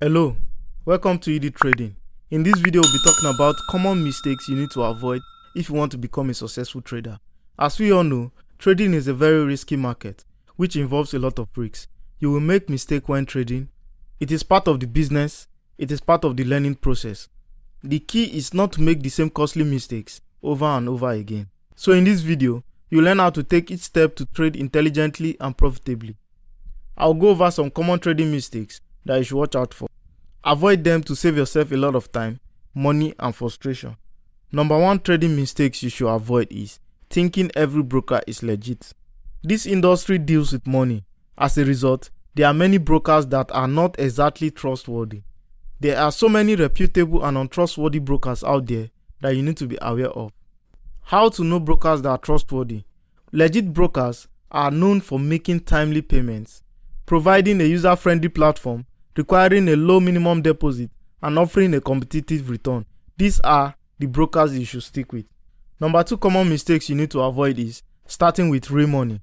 Hello, welcome to ED Trading. In this video, we'll be talking about common mistakes you need to avoid if you want to become a successful trader. As we all know, trading is a very risky market, which involves a lot of risks. You will make mistakes when trading. It is part of the business. It is part of the learning process. The key is not to make the same costly mistakes over and over again. So in this video, you'll learn how to take each step to trade intelligently and profitably. I'll go over some common trading mistakes that you should watch out for. Avoid them to save yourself a lot of time, money, and frustration. Number one trading mistakes you should avoid is thinking every broker is legit. This industry deals with money. As a result, there are many brokers that are not exactly trustworthy. There are so many reputable and untrustworthy brokers out there that you need to be aware of. How to know brokers that are trustworthy? Legit brokers are known for making timely payments, providing a user-friendly platform, requiring a low minimum deposit, and offering a competitive return. These are the brokers you should stick with. Number two common mistakes you need to avoid is starting with real money.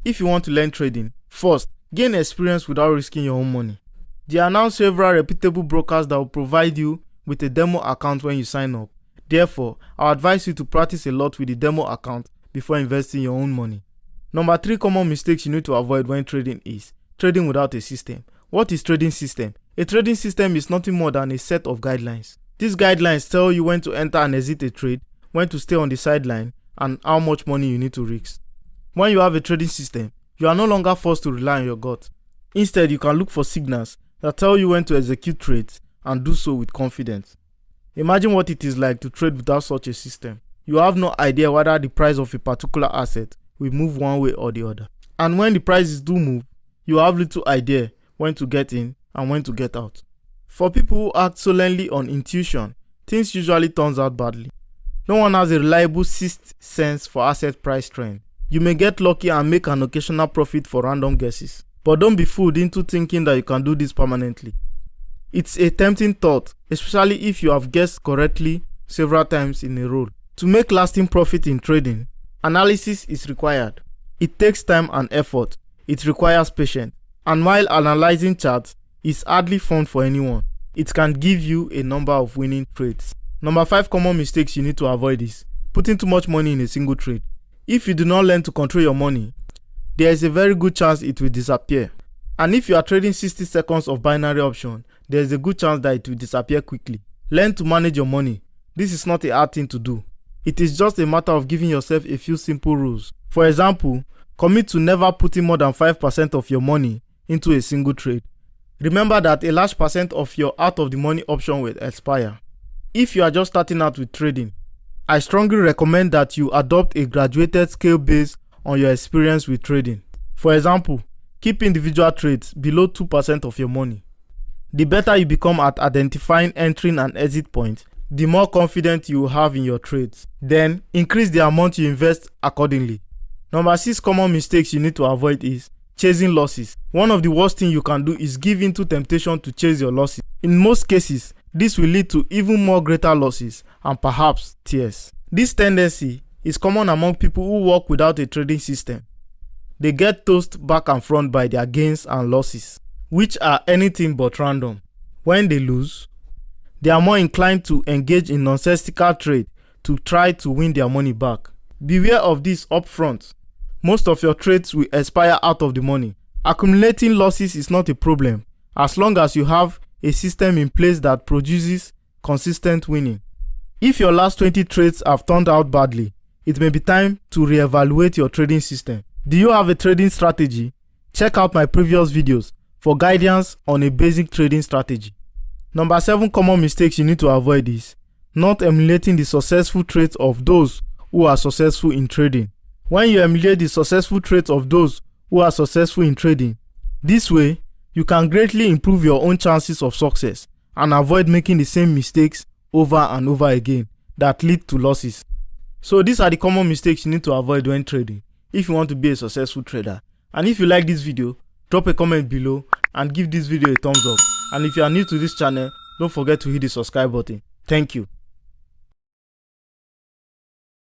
If you want to learn trading, first, gain experience without risking your own money. There are now several reputable brokers that will provide you with a demo account when you sign up. Therefore, I advise you to practice a lot with the demo account before investing your own money. Number three common mistakes you need to avoid when trading is trading without a system. What is trading system? A trading system is nothing more than a set of guidelines. These guidelines tell you when to enter and exit a trade, when to stay on the sideline, and how much money you need to risk. When you have a trading system, you are no longer forced to rely on your gut. Instead, you can look for signals that tell you when to execute trades and do so with confidence. Imagine what it is like to trade without such a system. You have no idea whether the price of a particular asset will move one way or the other. And when the prices do move, you have little idea when to get in and when to get out. For people who act solely on intuition, things usually turns out badly. No one has a reliable sixth sense for asset price trend. You may get lucky and make an occasional profit for random guesses, but don't be fooled into thinking that you can do this permanently. It's a tempting thought, especially if you have guessed correctly several times in a row. To make lasting profit in trading, analysis is required. It takes time and effort. It requires patience. And while analyzing charts is hardly fun for anyone, it can give you a number of winning trades. Number five common mistakes you need to avoid is putting too much money in a single trade. If you do not learn to control your money, there is a very good chance it will disappear. And if you are trading 60 seconds of binary option, there is a good chance that it will disappear quickly. Learn to manage your money. This is not a hard thing to do. It is just a matter of giving yourself a few simple rules. For example, commit to never putting more than 5% of your money into a single trade. Remember that a large percent of your out of the money option will expire. If you are just starting out with trading, I strongly recommend that you adopt a graduated scale based on your experience with trading. For example, keep individual trades below 2% of your money. The better you become at identifying entering and exit points, the more confident you will have in your trades. Then, increase the amount you invest accordingly. Number six common mistakes you need to avoid is chasing losses. One of the worst things you can do is give in to temptation to chase your losses. In most cases, this will lead to even more greater losses and perhaps tears. This tendency is common among people who work without a trading system. They get tossed back and front by their gains and losses, which are anything but random. When they lose, they are more inclined to engage in nonsensical trade to try to win their money back. Beware of this upfront. Most of your trades will expire out of the money. Accumulating losses is not a problem as long as you have a system in place that produces consistent winning. If your last 20 trades have turned out badly, it may be time to reevaluate your trading system. Do you have a trading strategy? Check out my previous videos for guidance on a basic trading strategy. Number seven common mistakes you need to avoid is not emulating the successful traits of those who are successful in trading. When you emulate the successful traits of those who are successful in trading, this way, you can greatly improve your own chances of success and avoid making the same mistakes over and over again that lead to losses. So these are the common mistakes you need to avoid when trading if you want to be a successful trader. And if you like this video, drop a comment below and give this video a thumbs up. And if you are new to this channel, don't forget to hit the subscribe button. Thank you.